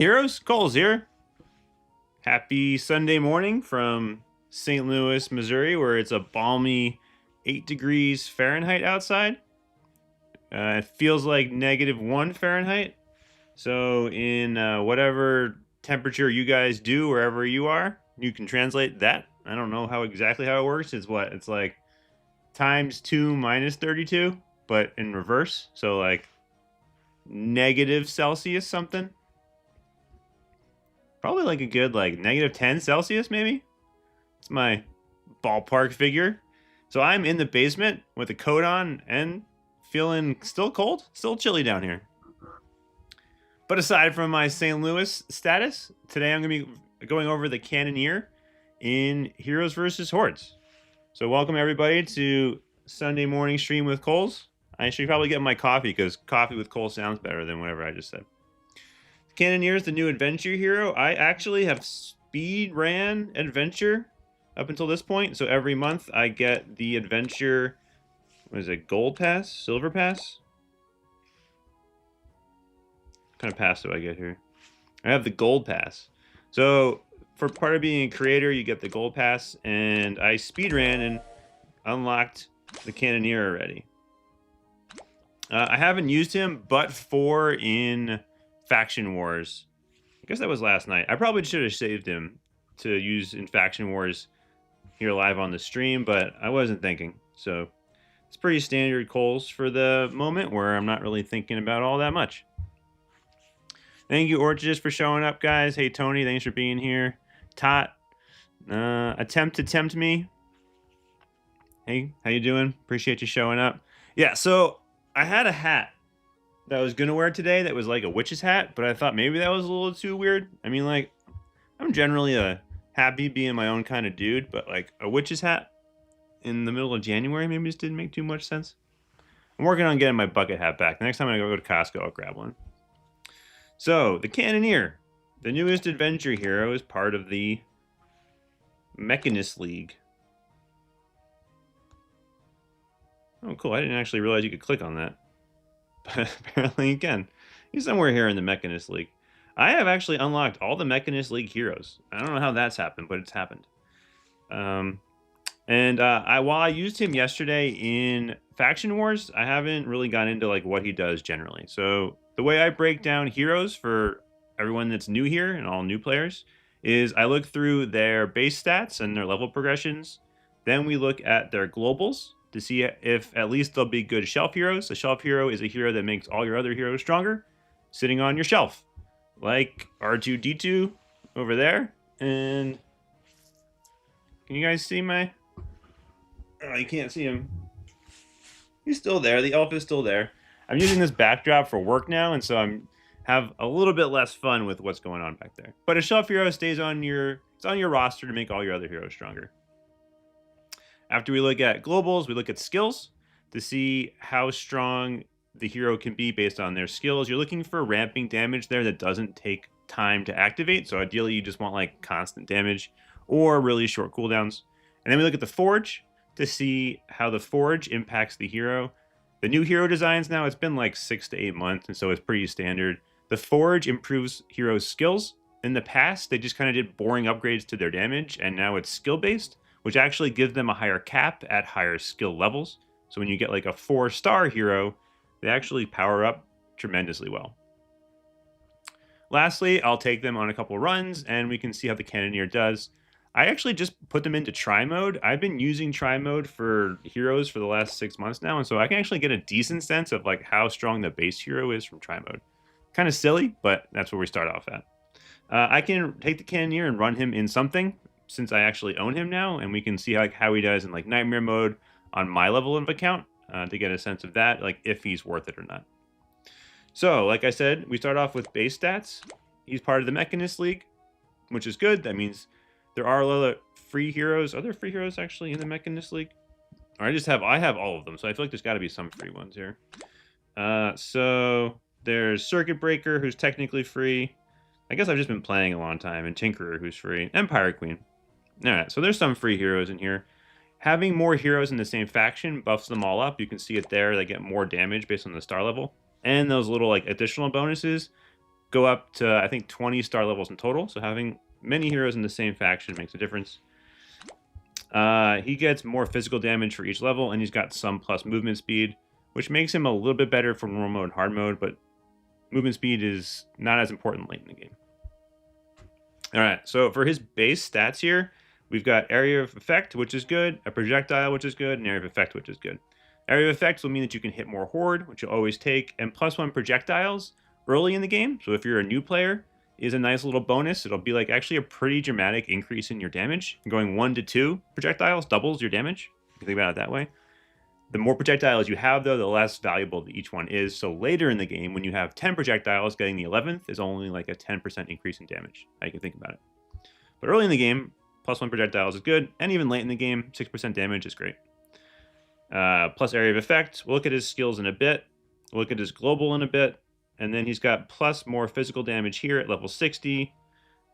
Heroes, Cole's here. Happy Sunday morning from St. Louis, Missouri, where it's a balmy 8 degrees Fahrenheit outside. It feels like -1 Fahrenheit. So in whatever temperature you guys do, wherever you are, you can translate that. I don't know exactly how it works. It's what? It's like times 2 minus 32, but in reverse. So like negative Celsius something. Probably like a good like -10 Celsius maybe. It's my ballpark figure. So I'm in the basement with a coat on and feeling still cold, still chilly down here. But aside from my St. Louis status, today I'm going to be going over the cannoneer in Heroes versus Hordes. So welcome everybody to Sunday morning stream with Coles. I should probably get my coffee because coffee with Cole sounds better than whatever I just said. Cannoneer is the new adventure hero. I actually have speed ran adventure up until this point. So every month I get the adventure, what is it, gold pass, silver pass? What kind of pass do I get here? I have the gold pass. So for part of being a creator, you get the gold pass, and I speed ran and unlocked the cannoneer already. I haven't used him but for in Faction Wars. I guess that was last night. I probably should have saved him to use in Faction Wars here live on the stream, but I wasn't thinking. So it's pretty standard Coles for the moment where I'm not really thinking about all that much. Thank you, Orchardist, for showing up, guys. Hey, Tony, thanks for being here. Tot, attempt to tempt me. Hey, how you doing? Appreciate you showing up. Yeah, so I had a hat that I was gonna wear today that was like a witch's hat, but I thought maybe that was a little too weird. I mean, like, I'm generally a happy being my own kind of dude, but like a witch's hat in the middle of January maybe just didn't make too much sense. I'm working on getting my bucket hat back. The next time I go to Costco, I'll grab one. So, the Cannoneer, the newest adventure hero, is part of the Mechanist League. Oh, cool. I didn't actually realize you could click on that. But apparently you can. He's somewhere here in the Mechanist League. I have actually unlocked all the Mechanist League heroes. I don't know how that's happened, but it's happened. While I used him yesterday in Faction Wars, I haven't really gone into like what he does generally. So the way I break down heroes for everyone that's new here and all new players is I look through their base stats and their level progressions. Then we look at their globals to see if at least they'll be good shelf heroes. A shelf hero is a hero that makes all your other heroes stronger, sitting on your shelf, like R2-D2 over there. And can you guys see my... Oh, you can't see him. He's still there. The elf is still there. I'm using this backdrop for work now, and so I'm have a little bit less fun with what's going on back there. But a shelf hero stays on your roster to make all your other heroes stronger. After we look at globals, we look at skills to see how strong the hero can be based on their skills. You're looking for ramping damage there that doesn't take time to activate. So ideally, you just want like constant damage or really short cooldowns. And then we look at the forge to see how the forge impacts the hero. The new hero designs now, it's been like 6 to 8 months, and so it's pretty standard. The forge improves heroes' skills. In the past, they just kind of did boring upgrades to their damage, and now it's skill-based, which actually gives them a higher cap at higher skill levels. So when you get like a 4-star hero, they actually power up tremendously well. Lastly, I'll take them on a couple runs, and we can see how the Cannoneer does. I actually just put them into try mode. I've been using try mode for heroes for the last 6 months now, and so I can actually get a decent sense of like how strong the base hero is from try mode. Kind of silly, but that's where we start off at. I can take the Cannoneer and run him in something, since I actually own him now, and we can see like how he does in like Nightmare mode on my level of account to get a sense of that, like if he's worth it or not. So, like I said, we start off with base stats. He's part of the Mechanist League, which is good. That means there are a lot of free heroes. Are there free heroes actually in the Mechanist League? Or I have all of them, so I feel like there's got to be some free ones here. So there's Circuit Breaker, who's technically free. I guess I've just been playing a long time, and Tinkerer, who's free, and Pirate Queen. All right, so there's some free heroes in here. Having more heroes in the same faction buffs them all up. You can see it there. They get more damage based on the star level. And those little like additional bonuses go up to, I think, 20 star levels in total. So having many heroes in the same faction makes a difference. He gets more physical damage for each level, and he's got some plus movement speed, which makes him a little bit better for normal mode and hard mode, but movement speed is not as important late in the game. All right, so for his base stats here, we've got area of effect, which is good, a projectile, which is good, and area of effect, which is good. Area of effects will mean that you can hit more horde, which you'll always take, and +1 projectiles early in the game. So if you're a new player, is a nice little bonus. It'll be like actually a pretty dramatic increase in your damage. Going 1 to 2 projectiles doubles your damage. You can think about it that way. The more projectiles you have, though, the less valuable each one is. So later in the game, when you have 10 projectiles, getting the 11th is only like a 10% increase in damage. How you can think about it. But early in the game, +1 projectiles is good. And even late in the game, 6% damage is great. Plus area of effect. We'll look at his skills in a bit. We'll look at his global in a bit. And then he's got plus more physical damage here at level 60.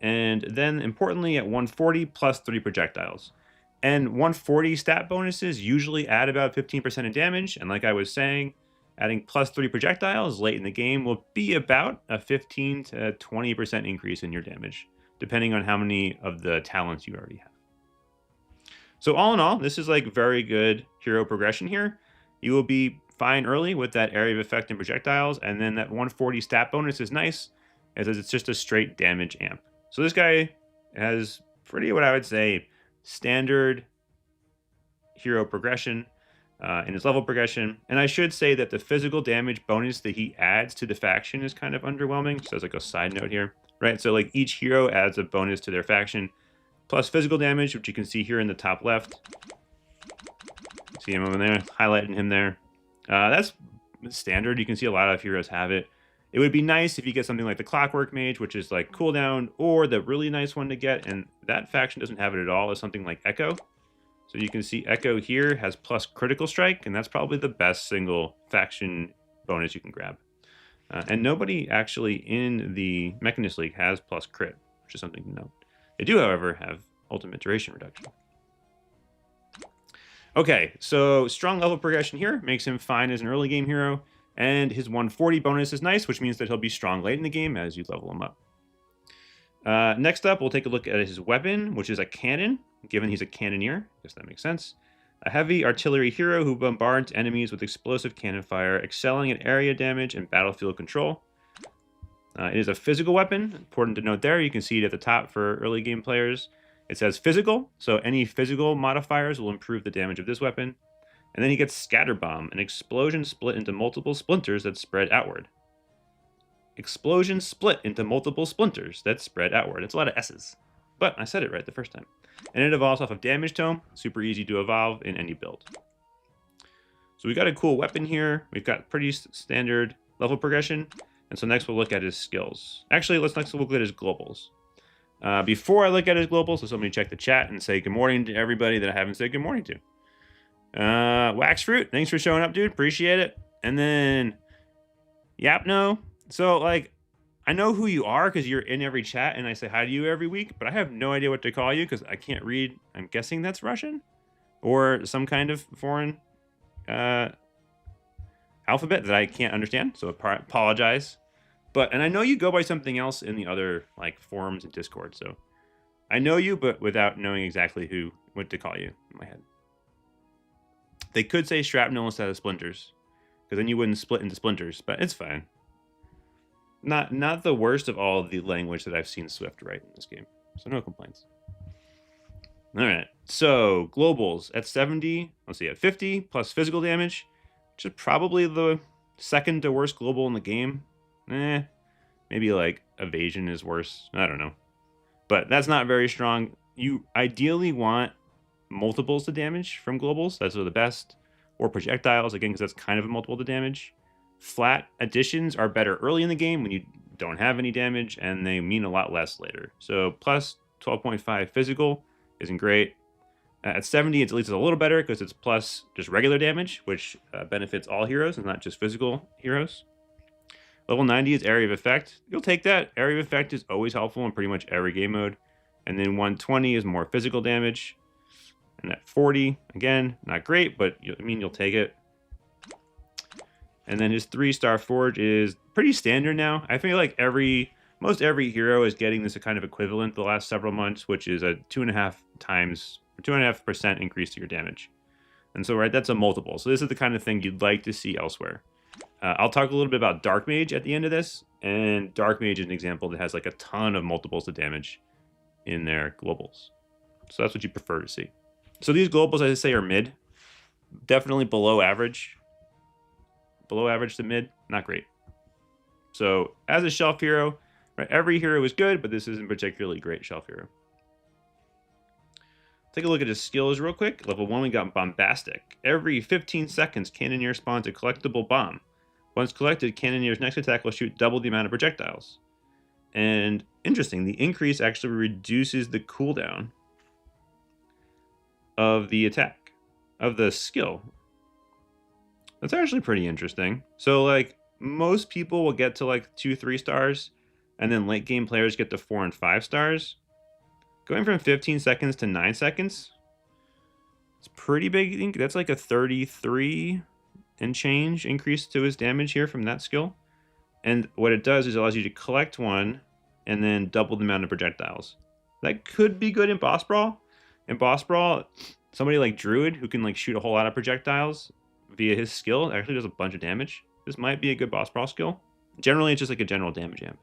And then, importantly, at 140, plus 3 projectiles. And 140 stat bonuses usually add about 15% in damage. And like I was saying, adding plus 3 projectiles late in the game will be about a 15 to 20% increase in your damage, depending on how many of the talents you already have. So all in all, this is like very good hero progression here. You will be fine early with that area of effect and projectiles, and then that 140 stat bonus is nice, as it's just a straight damage amp. So this guy has pretty, what I would say, standard hero progression in his level progression. And I should say that the physical damage bonus that he adds to the faction is kind of underwhelming, just as like a side note here, right? So like each hero adds a bonus to their faction, plus physical damage, which you can see here in the top left. See him over there, highlighting him there. That's standard. You can see a lot of heroes have it. It would be nice if you get something like the Clockwork Mage, which is like cooldown, or the really nice one to get, and that faction doesn't have it at all, is something like Echo. So you can see Echo here has plus critical strike, and that's probably the best single faction bonus you can grab. And nobody actually in the Mechanist League has plus crit, which is something to note. They do, however, have ultimate duration reduction. Okay, so strong level progression here makes him fine as an early game hero, and his 140 bonus is nice, which means that he'll be strong late in the game as you level him up. Next up, we'll take a look at his weapon, which is a cannon, given he's a cannoneer. I guess that makes sense. A heavy artillery hero who bombards enemies with explosive cannon fire, excelling at area damage and battlefield control. It is a physical weapon. Important to note there, you can see it at the top for early game players. It says physical, so any physical modifiers will improve the damage of this weapon. And then he gets Scatter Bomb, an explosion split into multiple splinters that spread outward. Explosion split into multiple splinters that spread outward. It's a lot of S's, but I said it right the first time. And it evolves off of Damage Tome, super easy to evolve in any build. So we got a cool weapon here. We've got pretty standard level progression. And so next we'll look at his skills. Actually, let's next look at his globals. Before I look at his globals, so somebody check the chat and say good morning to everybody that I haven't said good morning to. Wax Fruit, thanks for showing up, dude. Appreciate it. And then Yapno. So, like, I know who you are because you're in every chat and I say hi to you every week, but I have no idea what to call you because I can't read. I'm guessing that's Russian or some kind of foreign alphabet that I can't understand. So apologize. And I know you go by something else in the other like forums and Discord. So I know you, but without knowing exactly what to call you in my head. They could say shrapnel instead of splinters, because then you wouldn't split into splinters, but it's fine. Not the worst of all the language that I've seen Swift write in this game, so no complaints. All right, so globals at 70, let's see, at 50 plus physical damage, which is probably the second to worst global in the game. Maybe like evasion is worse. I don't know. But that's not very strong. You ideally want multiples to damage from globals. That's the best. Or projectiles, again, because that's kind of a multiple to damage. Flat additions are better early in the game when you don't have any damage, and they mean a lot less later. So plus 12.5 physical isn't great. At 70, it's at least a little better because it's plus just regular damage, which benefits all heroes and not just physical heroes. Level 90 is area of effect. You'll take that. Area of effect is always helpful in pretty much every game mode. And then 120 is more physical damage. And at 40, again, not great, but you'll take it. And then his 3-star forge is pretty standard now. I feel like most every hero is getting this kind of equivalent the last several months, which is a 2.5% increase to your damage. And so, right, that's a multiple. So this is the kind of thing you'd like to see elsewhere. I'll talk a little bit about Dark Mage at the end of this, and Dark Mage is an example that has like a ton of multiples of damage in their globals. So that's what you prefer to see. So these globals, as I say, are mid. Definitely below average. Below average to mid, not great. So as a shelf hero, right, every hero is good, but this isn't particularly great shelf hero. Take a look at his skills real quick. Level 1, we got Bombastic. Every 15 seconds, Cannoneer spawns a collectible bomb. Once collected, Cannoneer's next attack will shoot double the amount of projectiles. And interesting, the increase actually reduces the cooldown of the attack, of the skill. That's actually pretty interesting. So, like, most people will get to, like, 2-3 stars, and then late game players get to 4 and 5 stars. Going from 15 seconds to 9 seconds, it's pretty big. I think that's like a 33 and change increase to his damage here from that skill. And what it does is it allows you to collect one and then double the amount of projectiles. That could be good in Boss Brawl. In Boss Brawl, somebody like Druid who can like shoot a whole lot of projectiles via his skill actually does a bunch of damage. This might be a good Boss Brawl skill. Generally, it's just like a general damage amp.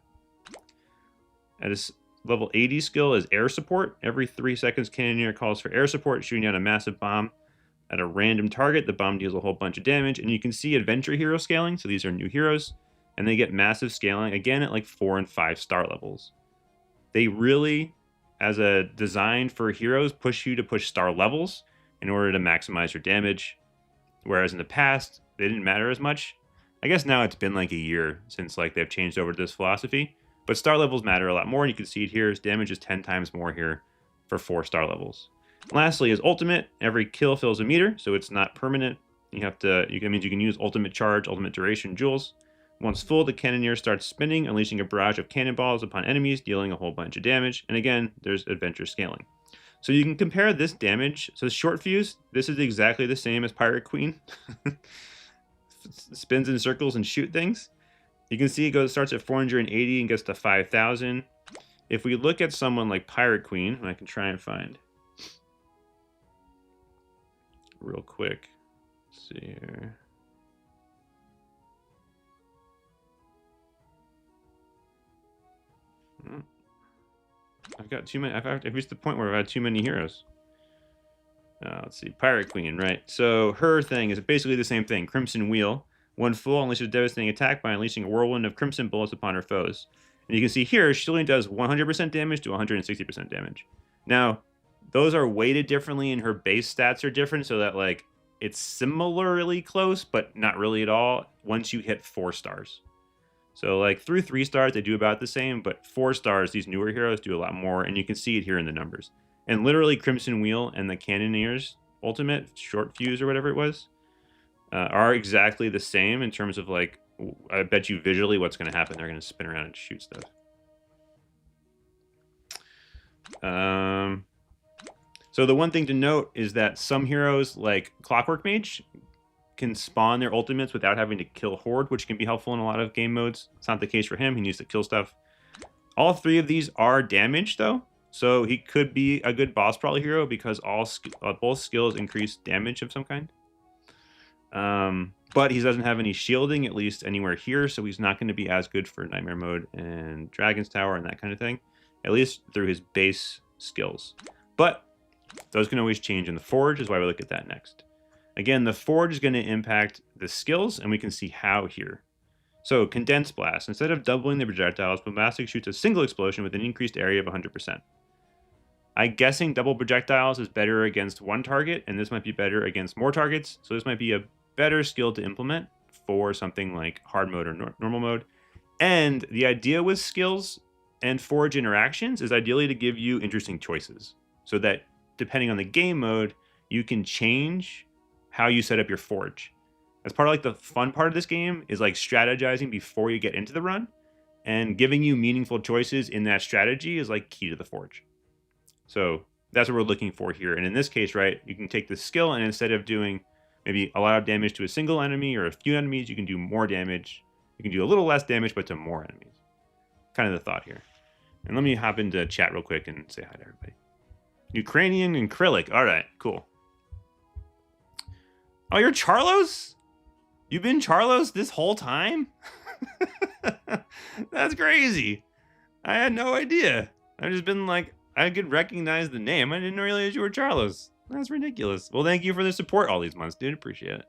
At his level 80 skill is Air Support. Every 3 seconds, Cannoneer calls for air support, shooting out a massive bomb at a random target. The bomb deals a whole bunch of damage, and you can see Adventure Hero scaling. So these are new heroes, and they get massive scaling, again, at like 4 and 5 star levels. They really, as a design for heroes, push you to push star levels in order to maximize your damage, whereas in the past, they didn't matter as much. I guess now it's been like a year since like they've changed over to this philosophy. But star levels matter a lot more, and you can see it here. His damage is 10 times more here for 4 star levels. Lastly, his ultimate. Every kill fills a meter, so it's not permanent. That means you can use ultimate charge, ultimate duration, jewels. Once full, the cannoneer starts spinning, unleashing a barrage of cannonballs upon enemies, dealing a whole bunch of damage. And again, there's adventure scaling. So you can compare this damage. So short fuse, this is exactly the same as Pirate Queen. Spins in circles and shoot things. You can see it starts at 480 and gets to 5,000. If we look at someone like Pirate Queen, and I can try and find real quick. Let's see here. I've got too many. I've reached the point where I've had too many heroes. Let's see. Pirate Queen, right? So her thing is basically the same thing. Crimson Wheel. When full, unleashes a devastating attack by unleashing a whirlwind of crimson bullets upon her foes. And you can see here, she only does 100% damage to 160% damage. Now, those are weighted differently, and her base stats are different, so that like it's similarly close, but not really at all once you hit 4 stars. So like through 3 stars, they do about the same, but 4 stars, these newer heroes do a lot more, and you can see it here in the numbers. And literally, Crimson Wheel and the Cannoneer's ultimate, short fuse or whatever it was, are exactly the same in terms of like, I bet you visually what's going to happen. They're going to spin around and shoot stuff. So the one thing to note is that some heroes like Clockwork Mage can spawn their ultimates without having to kill Horde, which can be helpful in a lot of game modes. It's not the case for him. He needs to kill stuff. All 3 of these are damaged though. So he could be a good boss brawl hero because both skills increase damage of some kind. But he doesn't have any shielding, at least anywhere here, so he's not going to be as good for Nightmare Mode and Dragon's Tower and that kind of thing, at least through his base skills. But those can always change in the Forge, is why we look at that next. Again, the Forge is going to impact the skills, and we can see how here. So, Condensed Blast. Instead of doubling the projectiles, Bombastic shoots a single explosion with an increased area of 100%. I'm guessing double projectiles is better against one target, and this might be better against more targets, so this might be a better skill to implement for something like hard mode or normal mode. And the idea with skills and Forge interactions is ideally to give you interesting choices, so that depending on the game mode, you can change how you set up your Forge. That's part of like the fun part of this game is like strategizing before you get into the run, and giving you meaningful choices in that strategy is like key to the Forge. So that's what we're looking for here. And in this case, right, you can take the skill, and instead of doing maybe a lot of damage to a single enemy or a few enemies, you can do more damage. You can do a little less damage, but to more enemies. Kind of the thought here. And let me hop into chat real quick and say hi to everybody. Ukrainian and acrylic. All right, cool. Oh, you're Charlos? You've been Charlos this whole time? That's crazy. I had no idea. I've just been like, I could recognize the name. I didn't realize you were Charlos. That's ridiculous. Well, thank you for the support all these months, dude. Appreciate it.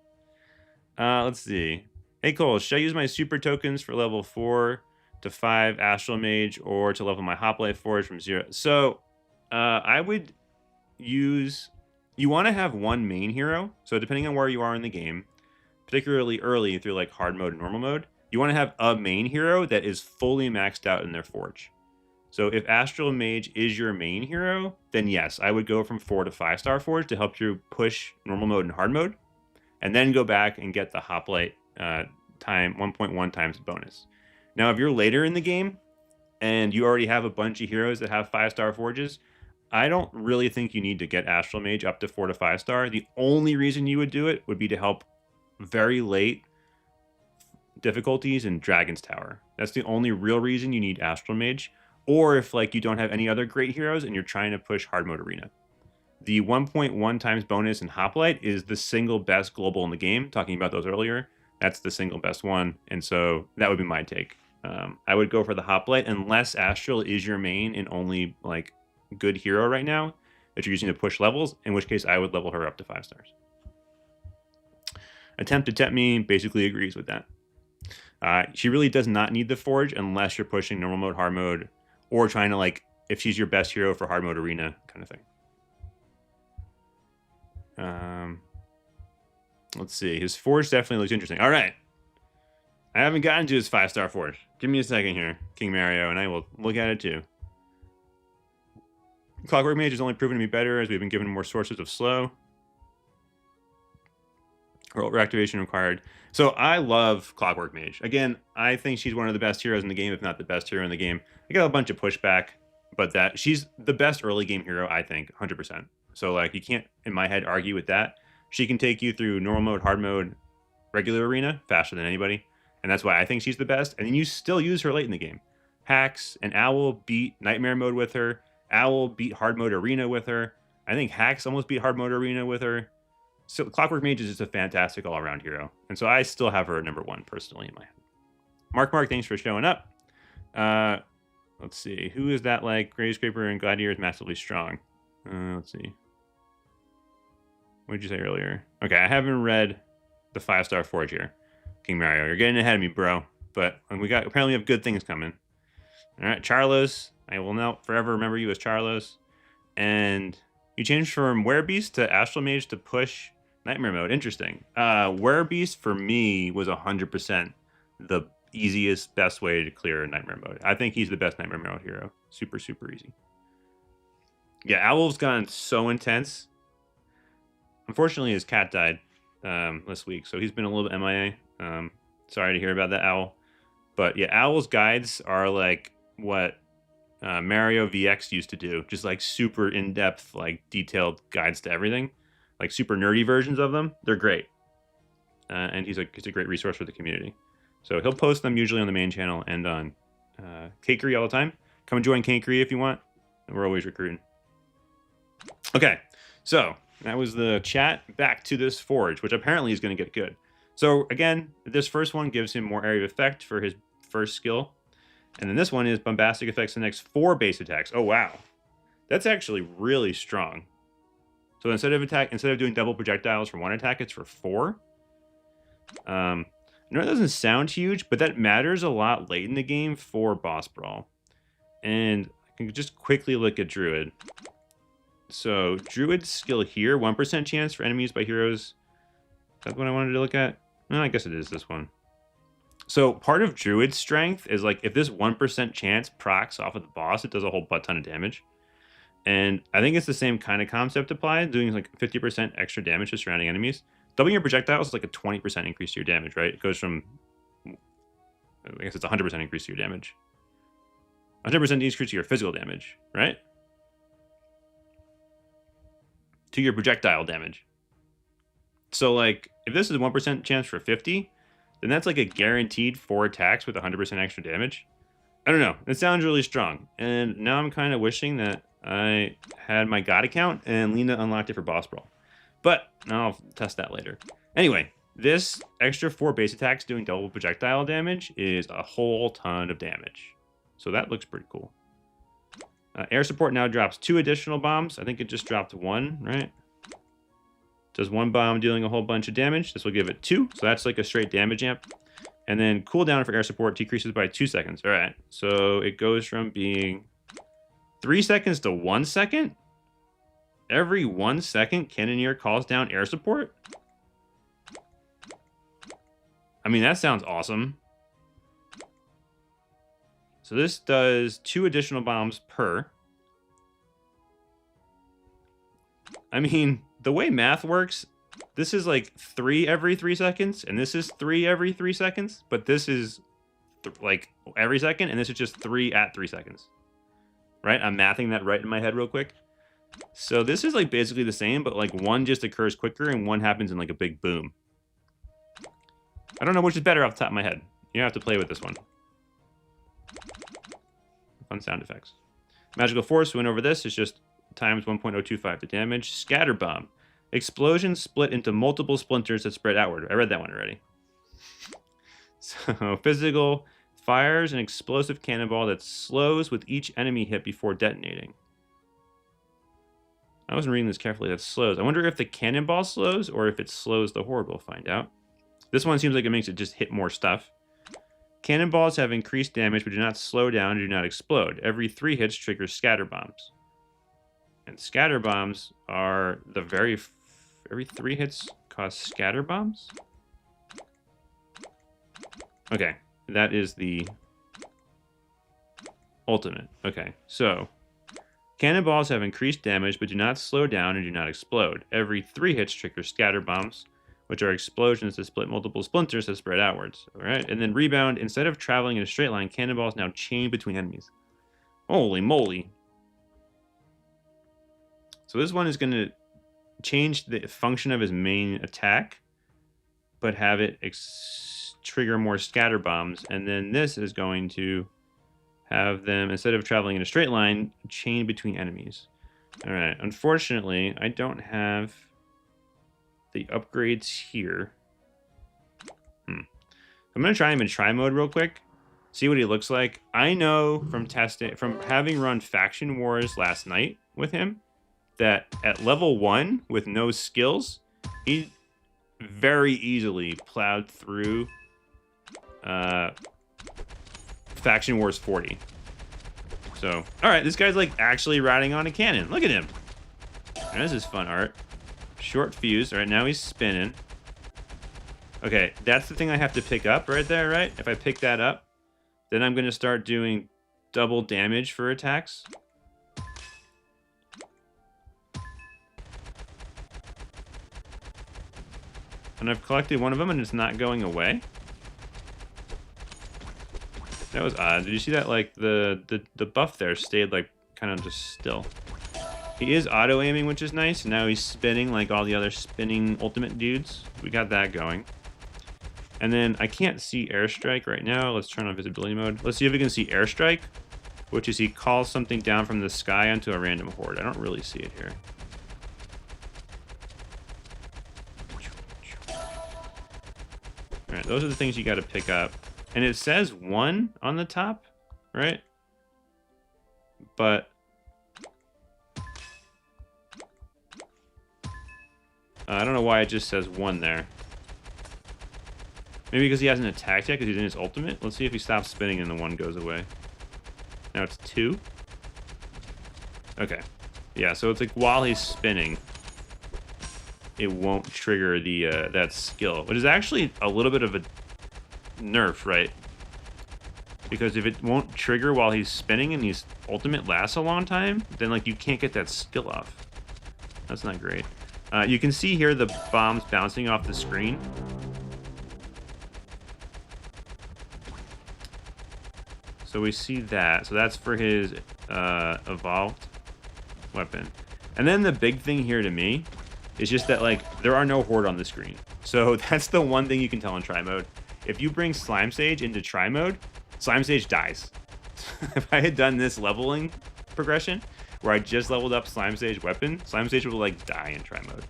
Let's see. Hey, Cole, should I use my super tokens for level 4 to 5 Astral Mage or to level my Hoplite Forge from 0? So, I would use... You want to have one main hero. So, depending on where you are in the game, particularly early through like hard mode and normal mode, you want to have a main hero that is fully maxed out in their Forge. So if Astral Mage is your main hero, then yes, I would go from 4 to 5-star Forge to help you push normal mode and hard mode, and then go back and get the Hoplite time 1.1 times bonus. Now, if you're later in the game and you already have a bunch of heroes that have 5-star Forges, I don't really think you need to get Astral Mage up to 4 to 5-star. The only reason you would do it would be to help very late difficulties in Dragon's Tower. That's the only real reason you need Astral Mage. Or if like you don't have any other great heroes and you're trying to push hard mode arena. The 1.1 times bonus in Hoplite is the single best global in the game. Talking about those earlier, that's the single best one. And so that would be my take. I would go for the Hoplite unless Astral is your main and only like good hero right now that you're using to push levels, in which case I would level her up to 5 stars. Attempt to tempt me basically agrees with that. She really does not need the Forge unless you're pushing normal mode, hard mode, or trying to, like, if she's your best hero for hard mode arena kind of thing. Let's see. His Forge definitely looks interesting. All right. I haven't gotten to his 5-star Forge. Give me a second here, King Mario, and I will look at it too. Clockwork Mage has only proven to be better as we've been given more sources of slow. Or activation required. So I love Clockwork Mage. Again, I think she's one of the best heroes in the game, if not the best hero in the game. I got a bunch of pushback, but that she's the best early game hero, I think, 100%. So like you can't, in my head, argue with that. She can take you through normal mode, hard mode, regular arena faster than anybody, and that's why I think she's the best. And then you still use her late in the game. Hax and Owl beat Nightmare mode with her. Owl beat hard mode arena with her. I think Hax almost beat hard mode arena with her. So Clockwork Mage is just a fantastic all-around hero. And so I still have her at number 1 personally in my head. Mark, thanks for showing up. Let's see. Who is that like? Grave Scraper and Gladiator is massively strong. Let's see. What did you say earlier? Okay, I haven't read the 5-star Forge here. King Mario, you're getting ahead of me, bro. But apparently we have good things coming. All right, Charlos. I will now forever remember you as Charlos. And you changed from Werebeast to Astral Mage to push Nightmare mode. Interesting. Werebeast for me was 100% the easiest, best way to clear Nightmare mode. I think he's the best Nightmare mode hero. Super, super easy. Yeah, Owl's gotten so intense. Unfortunately, his cat died this week, so he's been a little bit MIA. Sorry to hear about that, Owl. But yeah, Owl's guides are like what Mario VX used to do. Just like super in-depth, like detailed guides to everything. Like super nerdy versions of them. They're great. And he's a great resource for the community. So he'll post them usually on the main channel and on Cakery all the time. Come and join Cakery if you want. We're always recruiting. Okay, so that was the chat. Back to this Forge, which apparently is going to get good. So again, this first one gives him more area of effect for his first skill. And then this one is bombastic effects the next 4 base attacks. Oh, wow. That's actually really strong. So instead of doing double projectiles for 1 attack, it's for 4. I know it doesn't sound huge, but that matters a lot late in the game for boss brawl. And I can just quickly look at Druid. So Druid's skill here, 1% chance for enemies by heroes. Is that what I wanted to look at? No, I guess it is this one. So part of Druid's strength is like if this 1% chance procs off of the boss, it does a whole butt ton of damage. And I think it's the same kind of concept applied, doing like 50% extra damage to surrounding enemies. Doubling your projectiles is like a 20% increase to your damage, right? It goes from, I guess it's 100% increase to your damage. 100% increase to your physical damage, right? To your projectile damage. So, like, if this is 1% chance for 50, then that's like a guaranteed 4 attacks with 100% extra damage. I don't know. It sounds really strong. And now I'm kind of wishing that I had my God account and Lena unlocked it for boss brawl. But I'll test that later. Anyway, this extra 4 base attacks doing double projectile damage is a whole ton of damage. So that looks pretty cool. Air support now drops 2 additional bombs. I think it just dropped 1, right? Does 1 bomb dealing a whole bunch of damage. This will give it 2. So that's like a straight damage amp. And then cooldown for air support decreases by 2 seconds. All right. So it goes from being 3 seconds to 1 second. Every 1 second, Cannoneer calls down air support. I mean, that sounds awesome. So this does 2 additional bombs per. I mean, the way math works, this is like 3 every 3 seconds, and this is 3 every 3 seconds, but this is like every second, and this is just 3 at 3 seconds. Right? I'm mathing that right in my head real quick. So this is like basically the same, but like one just occurs quicker and one happens in like a big boom. I don't know which is better off the top of my head. You have to play with this one. Fun sound effects. Magical Force went over this. It's just times 1.025 the damage. Scatter Bomb. Explosions split into multiple splinters that spread outward. I read that one already. So physical fires an explosive cannonball that slows with each enemy hit before detonating. I wasn't reading this carefully. That slows. I wonder if the cannonball slows or if it slows the horde. We'll find out. This one seems like it makes it just hit more stuff. Cannonballs have increased damage but do not slow down and do not explode. Every 3 hits triggers scatter bombs. And scatter bombs are the every 3 hits cause scatter bombs? Okay, that is the ultimate. Okay, so cannonballs have increased damage but do not slow down and do not explode. Every 3 hits triggers scatter bombs, which are explosions that split multiple splinters that spread outwards. All right, and then rebound. Instead of traveling in a straight line, cannonballs now chain between enemies. Holy moly. So this one is going to change the function of his main attack, but have it trigger more scatter bombs. And then this is going to have them, instead of traveling in a straight line, chain between enemies. All right, unfortunately, I don't have the upgrades here. I'm going to try him in try mode real quick, see what he looks like. I know from having run Faction Wars last night with him, that at level 1 with no skills, he very easily plowed through Faction Wars 40. So, all right, this guy's like actually riding on a cannon. Look at him. And this is fun art. Short fuse. All right, now he's spinning. Okay, that's the thing I have to pick up right there, right? If I pick that up, then I'm going to start doing double damage for attacks. And I've collected one of them and it's not going away. That was odd. Did you see that? Like the buff there stayed like kind of just still. He is auto aiming, which is nice. Now he's spinning like all the other spinning ultimate dudes. We got that going. And then I can't see airstrike right now. Let's turn on visibility mode. Let's see if we can see airstrike, which is he calls something down from the sky onto a random horde. I don't really see it here. All right, those are the things you got to pick up. And it says 1 on the top, right? But I don't know why it just says 1 there. Maybe because he hasn't attacked yet because he's in his ultimate. Let's see if he stops spinning and the 1 goes away. Now it's 2. Okay. Yeah, so it's like while he's spinning, it won't trigger the that skill, which is actually a little bit of a nerf, right? Because if it won't trigger while he's spinning and his ultimate lasts a long time, then like you can't get that skill off. That's not great. You can see here the bombs bouncing off the screen. So we see that. So that's for his evolved weapon. And then the big thing here to me It's just that, like, there are no horde on the screen. So that's the one thing you can tell in try mode. If you bring Slime Sage into try mode, Slime Sage dies. If I had done this leveling progression, where I just leveled up Slime Sage weapon, Slime Sage would, like, die in try mode.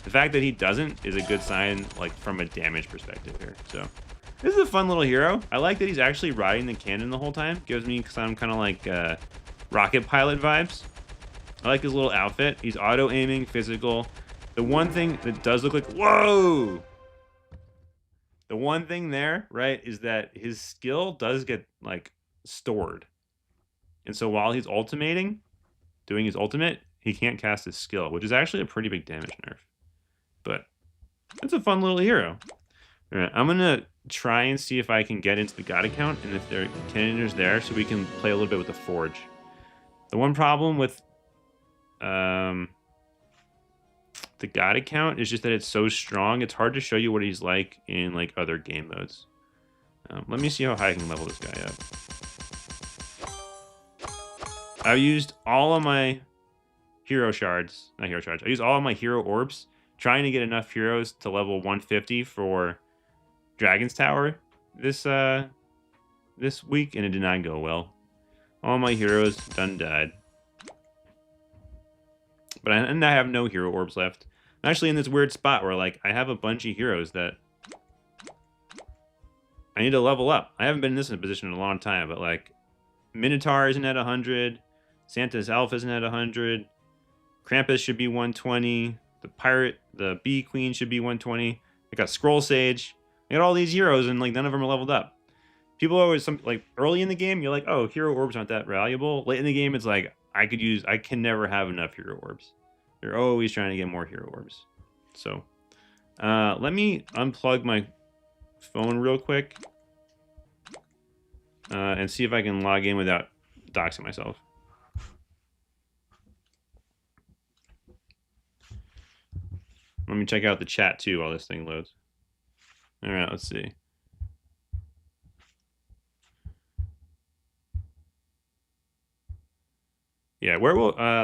The fact that he doesn't is a good sign, like, from a damage perspective here. So this is a fun little hero. I like that he's actually riding the cannon the whole time. Gives me some kind of, like, rocket pilot vibes. I like his little outfit. He's auto-aiming, physical. The one thing that does look like... Whoa! The one thing there, right, is that his skill does get, like, stored. And so while he's ultimating, doing his ultimate, he can't cast his skill, which is actually a pretty big damage nerf. But it's a fun little hero. All right, I'm going to try and see if I can get into the God account and if there are cannoneers there so we can play a little bit with the Forge. The one problem with... the God account is just that it's so strong. It's hard to show you what he's like in like other game modes. Let me see how high I can level this guy up. I used all of my hero shards, not hero shards. I used all of my hero orbs trying to get enough heroes to level 150 for Dragon's Tower this week, and it did not go well. All my heroes done died. But I have no hero orbs left. I'm actually in this weird spot where, like, I have a bunch of heroes that I need to level up. I haven't been in this position in a long time, but, like, Minotaur isn't at 100. Santa's Elf isn't at 100. Krampus should be 120. The Pirate, the Bee Queen should be 120. I got Scroll Sage. I got all these heroes, and, like, none of them are leveled up. People always, like, early in the game, you're like, oh, hero orbs aren't that valuable. Late in the game, it's like, I can never have enough hero orbs. They're always trying to get more hero orbs. So, let me unplug my phone real quick and see if I can log in without doxing myself. Let me check out the chat too while this thing loads. All right, let's see. Yeah,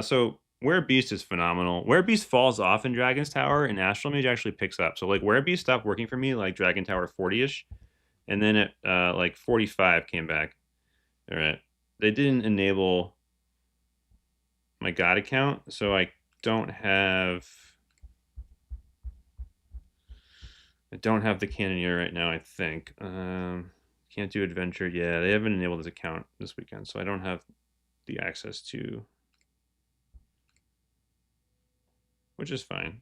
so Werebeast is phenomenal. Werebeast falls off in Dragon's Tower, and Astral Mage actually picks up. So, like, Werebeast stopped working for me, like, Dragon Tower 40-ish, and then at, like, 45 came back. All right. They didn't enable my God account, so I don't have the cannoneer right now, I think. Can't do adventure. Yeah, they haven't enabled this account this weekend, so I don't have the access to, which is fine.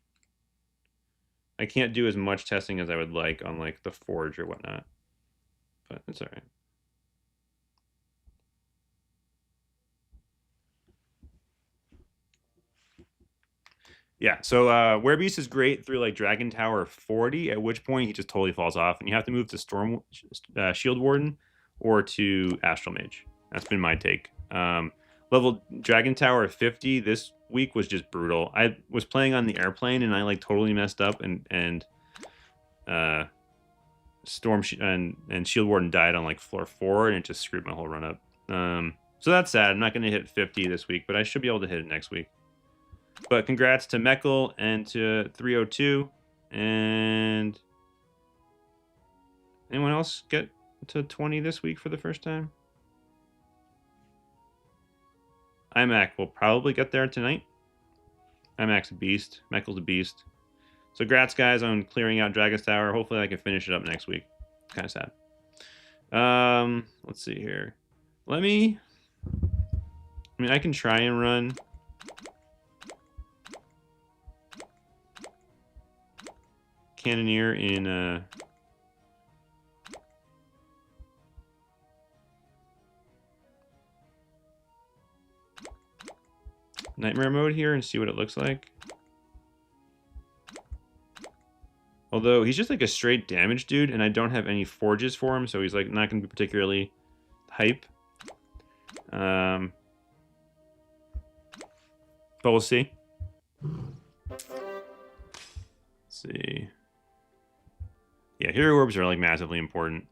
I can't do as much testing as I would like on, like, the Forge or whatnot, but it's all right. Yeah, so Werebeast is great through, like, Dragon Tower 40, at which point he just totally falls off, and you have to move to Shield Warden or to Astral Mage. That's been my take. Level Dragon Tower 50 this week was just brutal. I was playing on the airplane, and I, like, totally messed up, and Shield Warden died on, like, floor 4, and it just screwed my whole run up. So that's sad. I'm not going to hit 50 this week, but I should be able to hit it next week. But congrats to Meckel and to 302. And anyone else get to 20 this week for the first time? iMac will probably get there tonight. iMac's a beast. Meckel's a beast. So congrats, guys, on clearing out Dragon's Tower. Hopefully I can finish it up next week. It's kind of sad. Let's see here. I mean, I can try and run cannoneer in nightmare mode here and see what it looks like. Although he's just like a straight damage dude, and I don't have any forges for him, so he's like not going to be particularly hype. But we'll see. Let's see. Yeah, hero orbs are like massively important.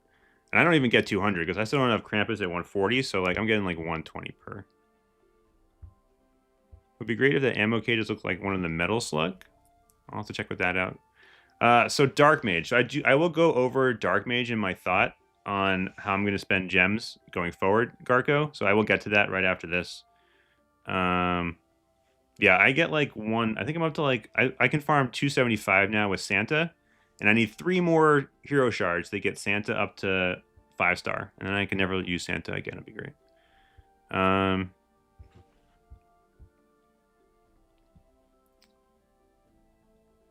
And I don't even get 200 because I still don't have Krampus at 140, so like I'm getting like 120 per. Would be great if the ammo cages looked like one of the metal slug I'll have to check with that out. So Dark Mage. So I will go over Dark Mage in my thought on how I'm going to spend gems going forward, Garco. So I will get to that right after this. Yeah, I get like one. I think I'm up to like I can farm 275 now with Santa, and I need 3 more hero shards to get Santa up to 5-star, and then I can never use Santa again. It'd be great.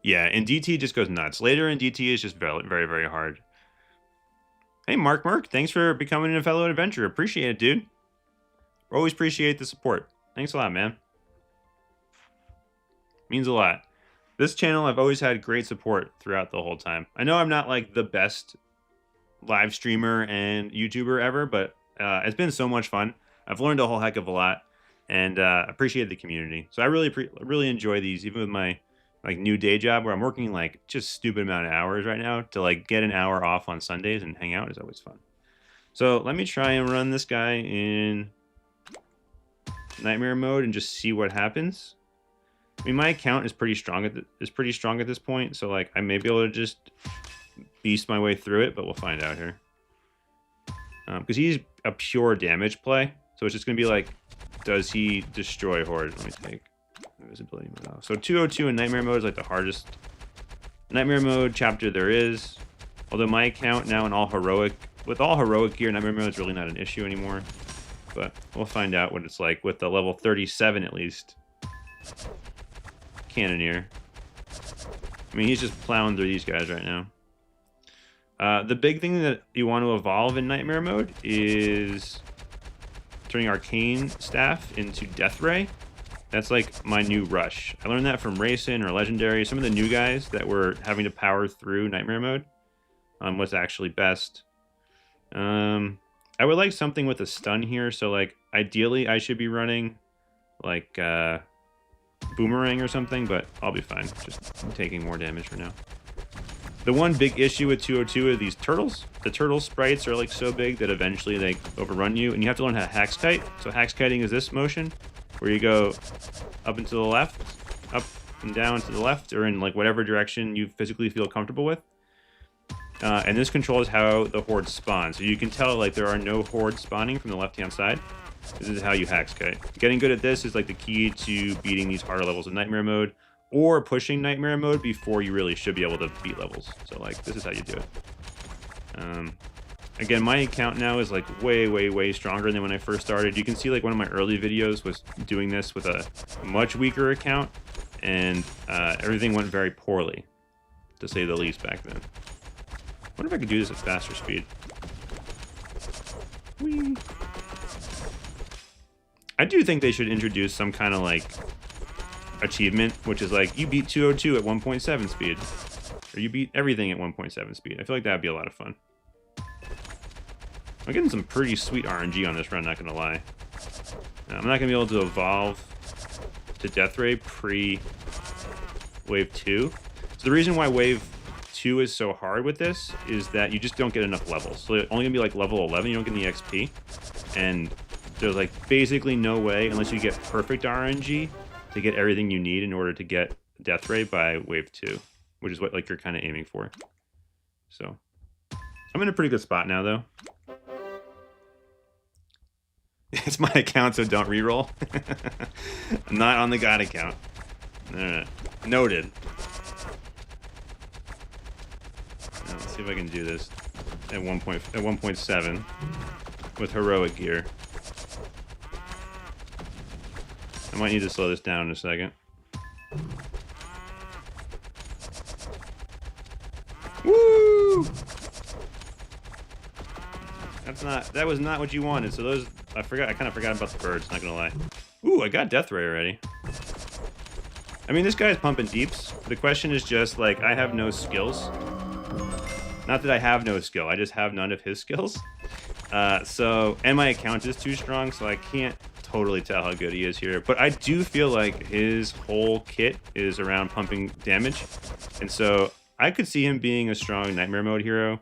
Yeah, and DT just goes nuts. Later in DT is just very, very, very hard. Hey, Mark, thanks for becoming a fellow adventurer. Appreciate it, dude. Always appreciate the support. Thanks a lot, man. Means a lot. This channel, I've always had great support throughout the whole time. I know I'm not like the best live streamer and YouTuber ever, but it's been so much fun. I've learned a whole heck of a lot, and appreciate the community. So I really enjoy these, even with my like new day job where I'm working like just stupid amount of hours right now. To like get an hour off on Sundays and hang out is always fun. So let me try and run this guy in nightmare mode and just see what happens. I mean, my account is pretty strong at this point, so like I may be able to just beast my way through it, but we'll find out here. Because he's a pure damage play, so it's just gonna be like, does he destroy horde? Let me take invisibility mode off. So 202 in nightmare mode is like the hardest nightmare mode chapter there is. Although my account now in all heroic, with all heroic gear, nightmare mode is really not an issue anymore. But we'll find out what it's like with the level 37 at least. Cannoneer. I mean, he's just plowing through these guys right now. The big thing that you want to evolve in nightmare mode is turning arcane staff into death ray. That's like my new rush. I learned that from Racing or Legendary. Some of the new guys that were having to power through nightmare mode. What's actually best. I would like something with a stun here. So like ideally I should be running like boomerang or something, but I'll be fine. Just taking more damage for now. The one big issue with 202 are these turtles. The turtle sprites are like so big that eventually they overrun you, and you have to learn how to hex kite. So hex kiting is this motion where you go up and to the left, up and down to the left, or in like whatever direction you physically feel comfortable with. And this controls how the horde spawns. So you can tell like there are no hordes spawning from the left-hand side. This is how you hex kite. Getting good at this is like the key to beating these harder levels of nightmare mode, or pushing nightmare mode before you really should be able to beat levels. So like this is how you do it. Again, my account now is like way stronger than when I first started. You can see like one of my early videos was doing this with a much weaker account, and everything went very poorly, to say the least, back then. I wonder if I could do this at faster speed. Whee! I do think they should introduce some kind of like achievement, which is like you beat 202 at 1.7 speed, or you beat everything at 1.7 speed. I feel like that'd be a lot of fun. I'm getting some pretty sweet RNG on this run, not gonna lie. I'm not gonna be able to evolve to Death Ray pre Wave 2. So the reason why Wave 2 is so hard with this is that you just don't get enough levels. So it's only gonna be like level 11, you don't get any XP. And there's like basically no way, unless you get perfect RNG, to get everything you need in order to get Death Ray by Wave 2, which is what like you're kind of aiming for. So I'm in a pretty good spot now, though. It's my account, so don't reroll. I'm not on the God account. Noted. Now, let's see if I can do this at 1.7 with heroic gear. I might need to slow this down in a second. Woo! That was not what you wanted. So those, I kind of forgot about the birds, not gonna lie. Ooh, I got Death Ray already. I mean, this guy's pumping deeps. The question is just like, I have no skills. Not that I have no skill, I just have none of his skills. And my account is too strong, so I can't totally tell how good he is here. But I do feel like his whole kit is around pumping damage. And so I could see him being a strong Nightmare Mode hero,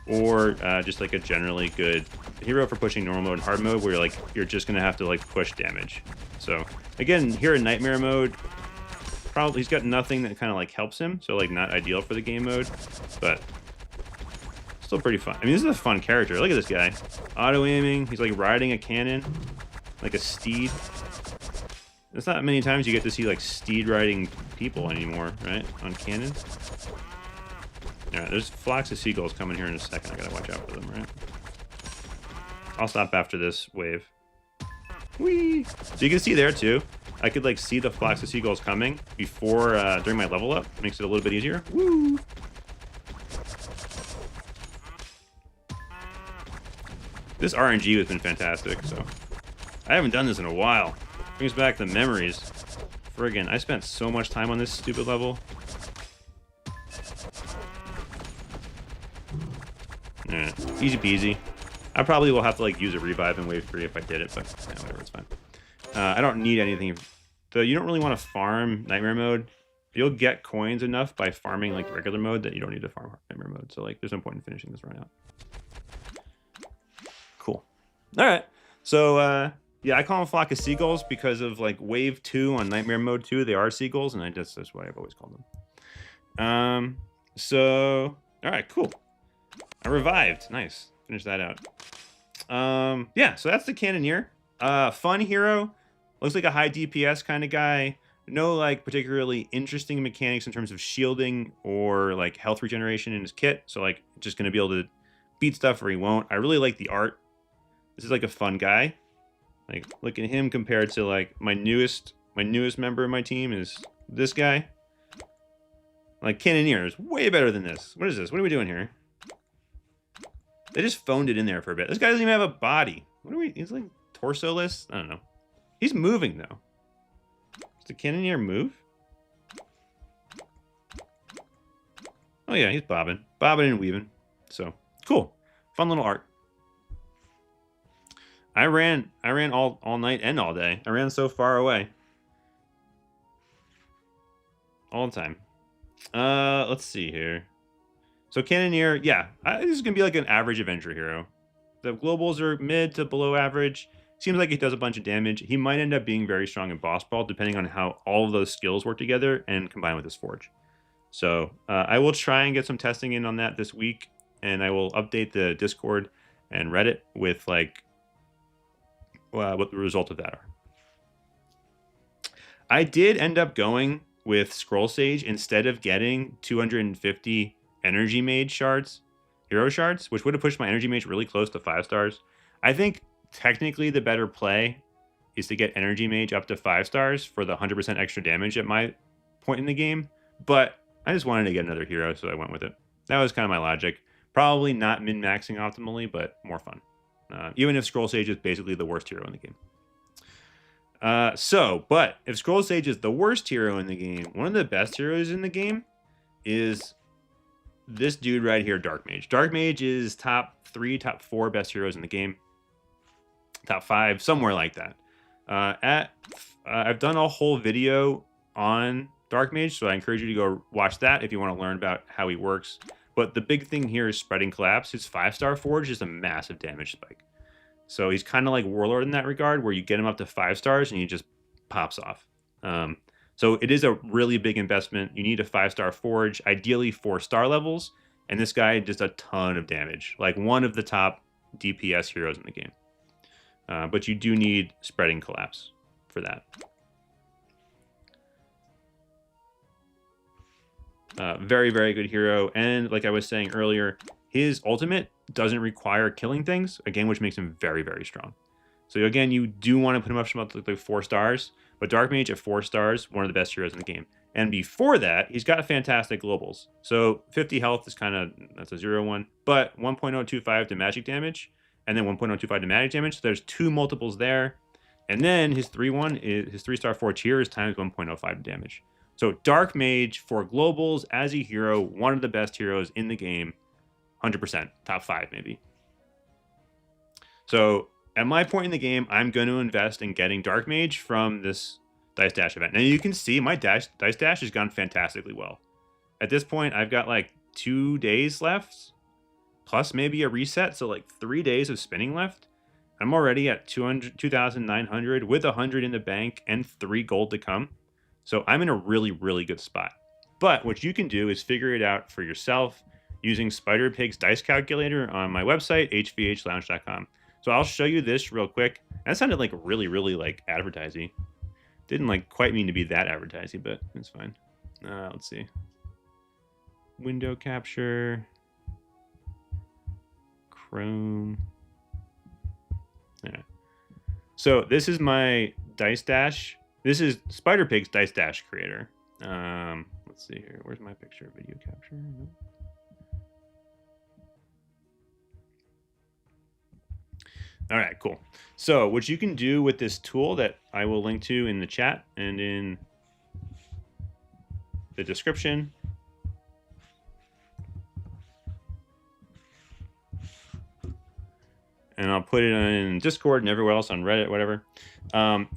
or just like a generally good hero for pushing normal mode and hard mode, where you're just gonna have to like push damage. So again, here in Nightmare Mode, Probably he's got nothing that kind of like helps him, so like not ideal for the game mode, but still pretty fun. I mean, this is a fun character. Look at this guy, auto aiming. He's like riding a cannon, like a steed. It's not many times you get to see like steed riding people anymore, right? On cannons. Alright, there's flocks of seagulls coming here in a second. I gotta watch out for them, right? I'll stop after this wave. Whee! So you can see there too. I could like see the flocks of seagulls coming before during my level up. Makes it a little bit easier. Woo! This RNG has been fantastic, so I haven't done this in a while. Brings back the memories. Friggin', I spent so much time on this stupid level. Yeah, easy peasy. I probably will have to like use a revive in wave 3 if I did it, but yeah, whatever, it's fine. I don't need anything. So you don't really want to farm nightmare mode. You'll get coins enough by farming like regular mode that you don't need to farm nightmare mode. So like, there's no point in finishing this run out. Cool. All right. So yeah, I call them flock of seagulls because of like wave 2 on nightmare mode 2. They are seagulls, and that's what I've always called them. So all right, cool. I revived. Nice. Finish that out. Yeah, so that's the cannoneer. Fun hero. Looks like a high DPS kind of guy. No like particularly interesting mechanics in terms of shielding or like health regeneration in his kit. So like just gonna be able to beat stuff or he won't. I really like the art. This is like a fun guy. Like look at him compared to like my newest member of my team is this guy. Like cannoneer is way better than this. What is this? What are we doing here? They just phoned it in there for a bit. This guy doesn't even have a body. What are we? He's like torso-less? I don't know. He's moving though. Does the cannoneer move? Oh yeah, he's bobbing and weaving. So cool, fun little art. I ran all night and all day. I ran so far away. All the time. Let's see here. So cannoneer, yeah, this is gonna be like an average Avenger hero. The globals are mid to below average. Seems like he does a bunch of damage. He might end up being very strong in boss brawl, depending on how all of those skills work together and combine with his forge. So I will try and get some testing in on that this week, and I will update the Discord and Reddit with like what the results of that are. I did end up going with Scroll Sage instead of getting 250 Energy Mage shards, hero shards, which would have pushed my Energy Mage really close to 5 stars. I think technically the better play is to get Energy Mage up to 5 stars for the 100% extra damage at my point in the game, but I just wanted to get another hero, so I went with it. That was kind of my logic. Probably not min-maxing optimally, but more fun. Even if Scroll Sage is basically the worst hero in the game. But if Scroll Sage is the worst hero in the game, one of the best heroes in the game is this dude right here, Dark Mage. Dark Mage is top 3, top 4 best heroes in the game. Top 5, somewhere like that. I've done a whole video on Dark Mage, so I encourage you to go watch that if you want to learn about how he works. But the big thing here is spreading collapse. His 5-star forge is a massive damage spike. So he's kind of like Warlord in that regard, where you get him up to 5 stars and he just pops off. So it is a really big investment. You need a 5-star forge, ideally 4-star levels, and this guy does a ton of damage, like one of the top DPS heroes in the game. But you do need spreading collapse for that. Very, very good hero. And like I was saying earlier, his ultimate doesn't require killing things, again, which makes him very, very strong. So again, you do want to put him up to like 4 stars, but Dark Mage at 4 stars, one of the best heroes in the game. And before that, he's got fantastic globals. So 50 health is kind of, that's a 0-1, but 1.025 to magic damage, and then 1.025 to magic damage. So there's 2 multiples there. And then his 3-1 is his 3-star forge here is times 1.05 damage. So Dark Mage for globals as a hero, one of the best heroes in the game, 100%, top 5 maybe. So at my point in the game, I'm going to invest in getting Dark Mage from this Dice Dash event. Now you can see my Dice Dash has gone fantastically well. At this point, I've got like 2 days left, plus maybe a reset, so like 3 days of spinning left. I'm already at 2,900 with 100 in the bank and 3 gold to come. So I'm in a really, really good spot. But what you can do is figure it out for yourself using Spider Pig's dice calculator on my website, hvhlounge.com. So I'll show you this real quick. That sounded like really, really like advertising. Didn't like quite mean to be that advertising, but it's fine. Let's see. Window capture. Chrome. Yeah. So this is my dice dash. This is Spider Pig's dice dash creator. Let's see here. Where's my picture? Video capture. Nope. All right, cool. So what you can do with this tool that I will link to in the chat and in the description. And I'll put it in Discord and everywhere else on Reddit, whatever,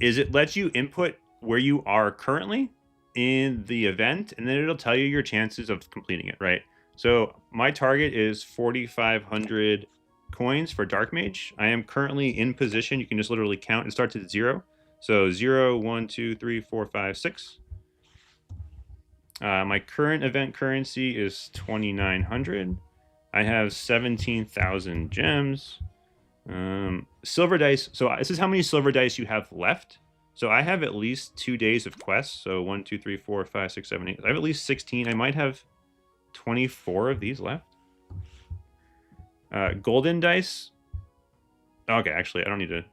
is it lets you input where you are currently in the event, and then it'll tell you your chances of completing it, right? So my target is 4,500 coins for Dark Mage. I am currently in position. You can just literally count. It starts at 0. So 0, 1, 2, 3, 4, 5, 6. My current event currency is 2,900. I have 17,000 gems. Silver dice. So this is how many silver dice you have left. So I have at least 2 days of quests. So 1, 2, 3, 4, 5, 6, 7, 8. I have at least 16. I might have 24 of these left. Golden dice. Okay, actually, I don't need to.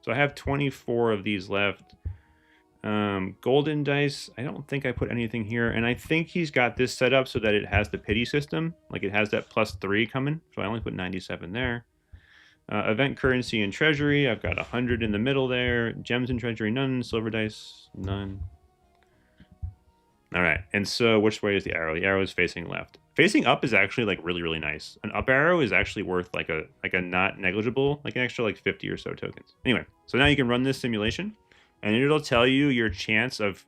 So I have 24 of these left. Golden dice. I don't think I put anything here. And I think he's got this set up so that it has the pity system. Like it has that +3 coming. So I only put 97 there. Event currency and treasury. I've got 100 in the middle there. Gems and treasury, none. Silver dice, none. All right. And so which way is the arrow? The arrow is facing left. Facing up is actually like really, really nice. An up arrow is actually worth like a not negligible, like an extra like 50 or so tokens. Anyway, so now you can run this simulation and it'll tell you your chance of